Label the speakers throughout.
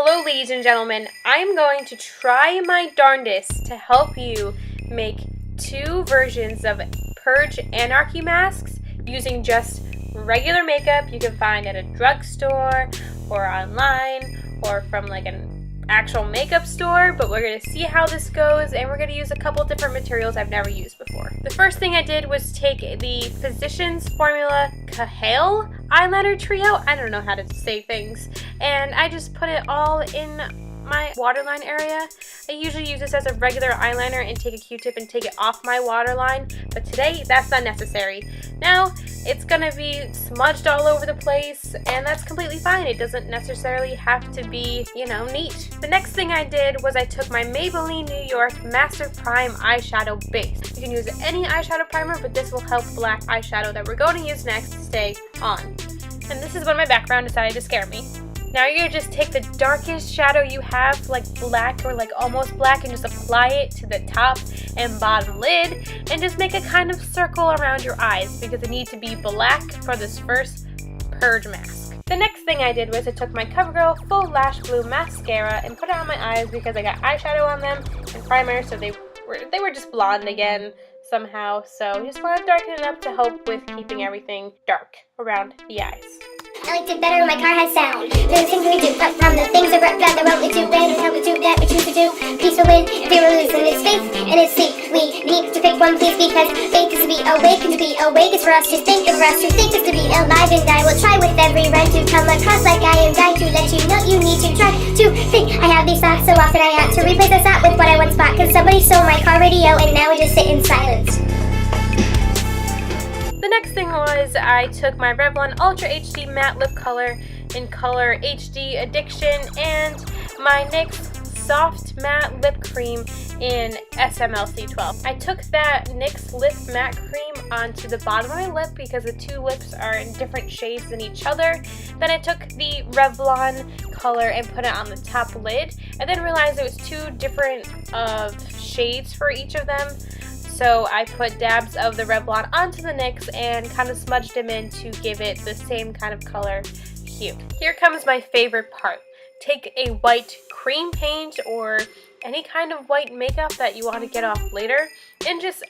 Speaker 1: Hello ladies and gentlemen, I'm going to try my darndest to help you make 2 versions of Purge Anarchy masks using just regular makeup you can find at a drugstore or online or from like an actual makeup store, but we're going to see how this goes and we're going to use a couple different materials I've never used before. The first thing I did was take the Physicians Formula Kahale eyeliner trio, I don't know how to say things, and I just put it all in my waterline area. I usually use this as a regular eyeliner and take a Q-tip and take it off my waterline, but today that's not necessary. Now it's gonna be smudged all over the place and that's completely fine. It doesn't necessarily have to be, neat. The next thing I did was I took my Maybelline New York Master Prime eyeshadow base. You can use any eyeshadow primer, but this will help black eyeshadow that we're going to use next to stay on. And this is when my background decided to scare me. Now you're going to just take the darkest shadow you have, like black or like almost black, and just apply it to the top and bottom lid and just make a kind of circle around your eyes because it needs to be black for this first Purge mask. The next thing I did was I took my CoverGirl Full Lash Blue Mascara and put it on my eyes because I got eyeshadow on them and primer, so they were just blonde again somehow. So just want to darken it up to help with keeping everything dark around the eyes.
Speaker 2: I liked it better when my car has sound. There's things we do, but from the things that we're glad that we do, and how we do that, we choose to do. Peaceful win, fear will lose, and it's faith, and it's sleep. We need to pick one, please, because faith is to be awake, and to be awake is for us to think, and for us to think is to be alive, and I will try with every rhyme to come across like I am dying to let you know you need to try to think. I have these thoughts so often I had to replace the thought with what I once bought, cause somebody stole my car radio, and now we just sit in silence.
Speaker 1: The next thing was I took my Revlon Ultra HD Matte Lip Color in color HD Addiction and my NYX Soft Matte Lip Cream in SMLC 12. I took that NYX Lip Matte Cream onto the bottom of my lip because the 2 lips are in different shades than each other. Then I took the Revlon color and put it on the top lid, and then realized it was 2 different shades for each of them. So I put dabs of the Revlon onto the NYX and kind of smudged them in to give it the same kind of color hue. Here comes my favorite part. Take a white cream paint or any kind of white makeup that you want to get off later and just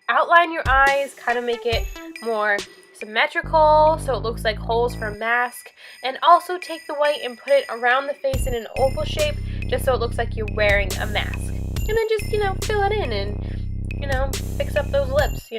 Speaker 1: outline your eyes, kind of make it more symmetrical so it looks like holes for a mask, and also take the white and put it around the face in an oval shape just so it looks like you're wearing a mask. And then just, fill it in and fix up those lips,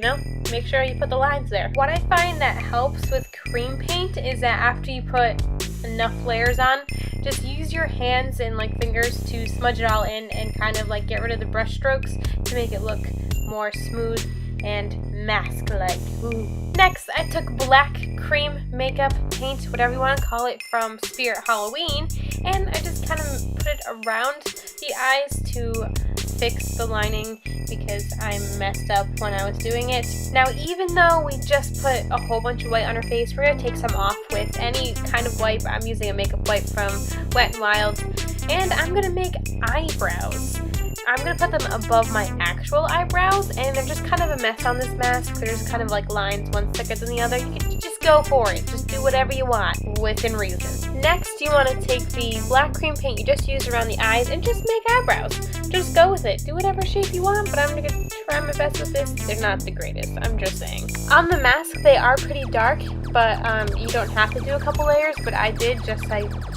Speaker 1: make sure you put the lines there. What I find that helps with cream paint is that after you put enough layers on, just use your hands and fingers to smudge it all in and kind of get rid of the brush strokes to make it look more smooth and mask-like. Ooh. Next, I took black cream makeup paint, whatever you want to call it, from Spirit Halloween, and I just kind of put it around the eyes to fix the lining because I messed up when I was doing it. Now, even though we just put a whole bunch of white on our face, we're going to take some off with any kind of wipe. I'm using a makeup wipe from Wet n Wild, and I'm going to make eyebrows. I'm going to put them above my actual eyebrows, and they're just kind of a mess on this mask. There's kind of lines, one thicker than the other. You can just go for it. Just do whatever you want within reason. Next, you want to take the black cream paint you just used around the eyes and just make eyebrows. Just go with it. Do whatever shape you want, but I'm going to try my best with this. They're not the greatest, I'm just saying. On the mask, they are pretty dark, but you don't have to do a couple layers, but I did just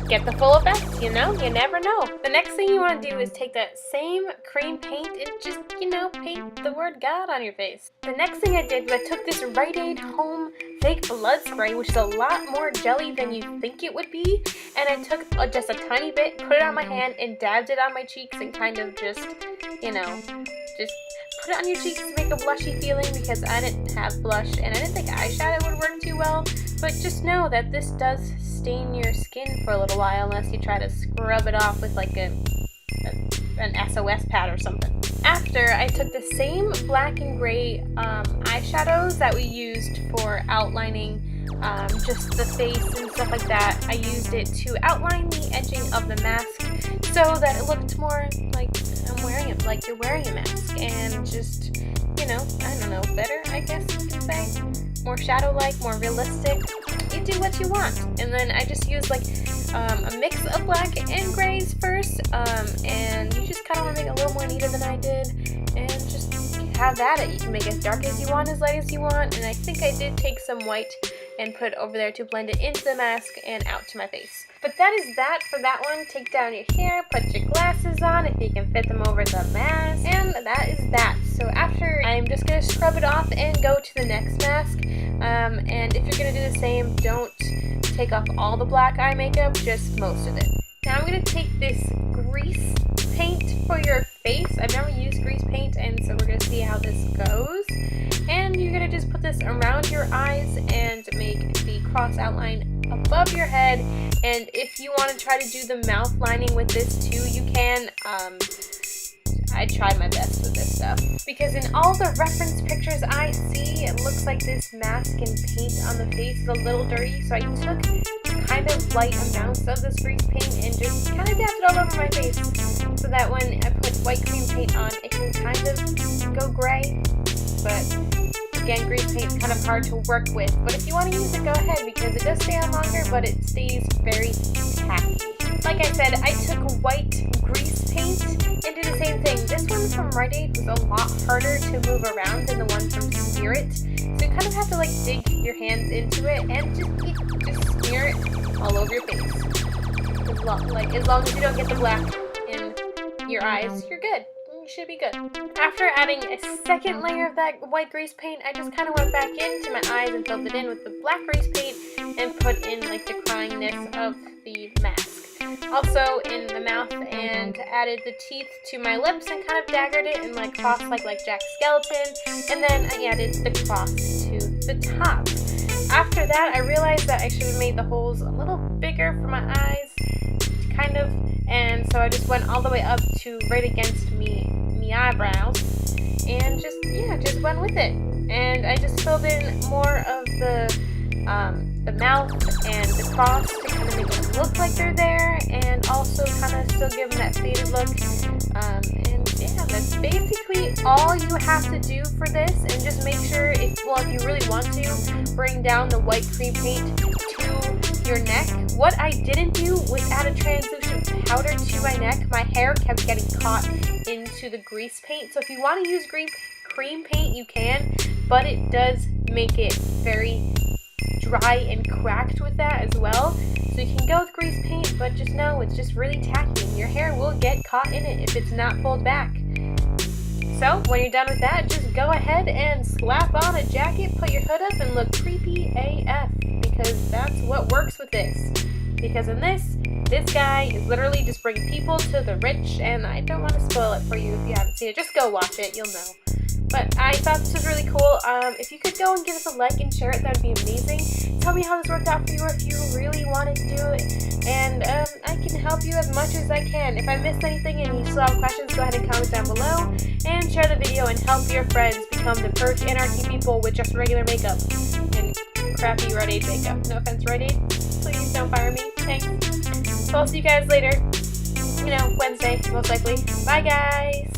Speaker 1: get the full effect, you never know. The next thing you want to do is take that same cream paint and just, paint the word God on your face. The next thing I did was I took this Rite Aid Home Fake Blood Spray, which is a lot more jelly than you think it would be, and I took just a tiny bit, put it on my hand, and dabbed it on my cheeks and kind of just put it on your cheeks to make a blushy feeling because I didn't have blush and I didn't think eyeshadow would work too well, but just know that this does stain your skin for a little while unless you try to scrub it off with an SOS pad or something. After, I took the same black and gray eyeshadows that we used for outlining just the face and stuff like that. I used it to outline the edging of the mask so that it looked more like I'm wearing it, like you're wearing a mask, and just, I don't know, better, I guess you can say. More shadow-like, more realistic. You do what you want. And then I just used a mix of black and grays and you just kind of want to make it a little more neater than I did, and just have that. You can make it as dark as you want, as light as you want, and I think I did take some white and put it over there to blend it into the mask and out to my face. But that is that for that one. Take down your hair, put your glasses on if you can fit them over the mask, and that is that. So after, I'm just going to scrub it off and go to the next mask. And if you're going to do the same, don't take off all the black eye makeup, just most of it. Now I'm going to take this grease paint for your face. I've never used grease paint, and so we're going to see how this goes. And you're going to just put this around your eyes and make the cross outline above your head. And if you want to try to do the mouth lining with this too, you can. I tried my best with this stuff, because in all the reference pictures I see, it looks like this mask and paint on the face is a little dirty, so I took kind of light amounts of this grease paint and just kind of dabbed it all over my face, so that when I put white cream paint on, it can kind of go gray. But again, grease paint is kind of hard to work with, but if you want to use it, go ahead, because it does stay on longer, but it stays very tacky. Like I said, I took white grease paint and did the same thing. This one from Rite Aid was a lot harder to move around than the one from Spirit, so you kind of have to like dig your hands into it and just smear it all over your face. As long as you don't get the black in your eyes, you're good. You should be good. After adding a second layer of that white grease paint, I just kind of went back into my eyes and filled it in with the black grease paint and put in like the cryingness of the mask. Also in the mouth, and added the teeth to my lips and kind of daggered it and like crossed like Jack Skeleton, and then I added the cross to the top. After that, I realized that I should have made the holes a little bigger for my eyes, kind of, and so I just went all the way up to right against me eyebrows, and just went with it. And I just filled in more of the mouth and the cross to kind of make them look like they're there, and also kind of still give them that faded look. And yeah, that's basically all you have to do for this. And just make sure, if you really want to, bring down the white cream paint to your neck. What I didn't do was add a translucent powder to my neck. My hair kept getting caught into the grease paint, so if you want to use cream paint, you can, but it does make it very dry and cracked with that as well. So you can go with grease paint, but just know it's just really tacky, and your hair will get caught in it if it's not pulled back. So when you're done with that, just go ahead and slap on a jacket, put your hood up, and look creepy AF, because that's what works with this. Because in this guy is literally just bringing people to the rich, and I don't want to spoil it for you if you haven't seen it. Just go watch it, you'll know. But I thought this was really cool. If you could go and give us a like and share it, that would be amazing. Tell me how this worked out for you, or if you really wanted to do it. And I can help you as much as I can. If I missed anything and you still have questions, go ahead and comment down below. And share the video and help your friends become the Purge Anarchy people with just regular makeup and crappy Rite Aid makeup. No offense, Rite Aid. Please don't fire me. Thanks. So I'll see you guys later. Wednesday, most likely. Bye, guys.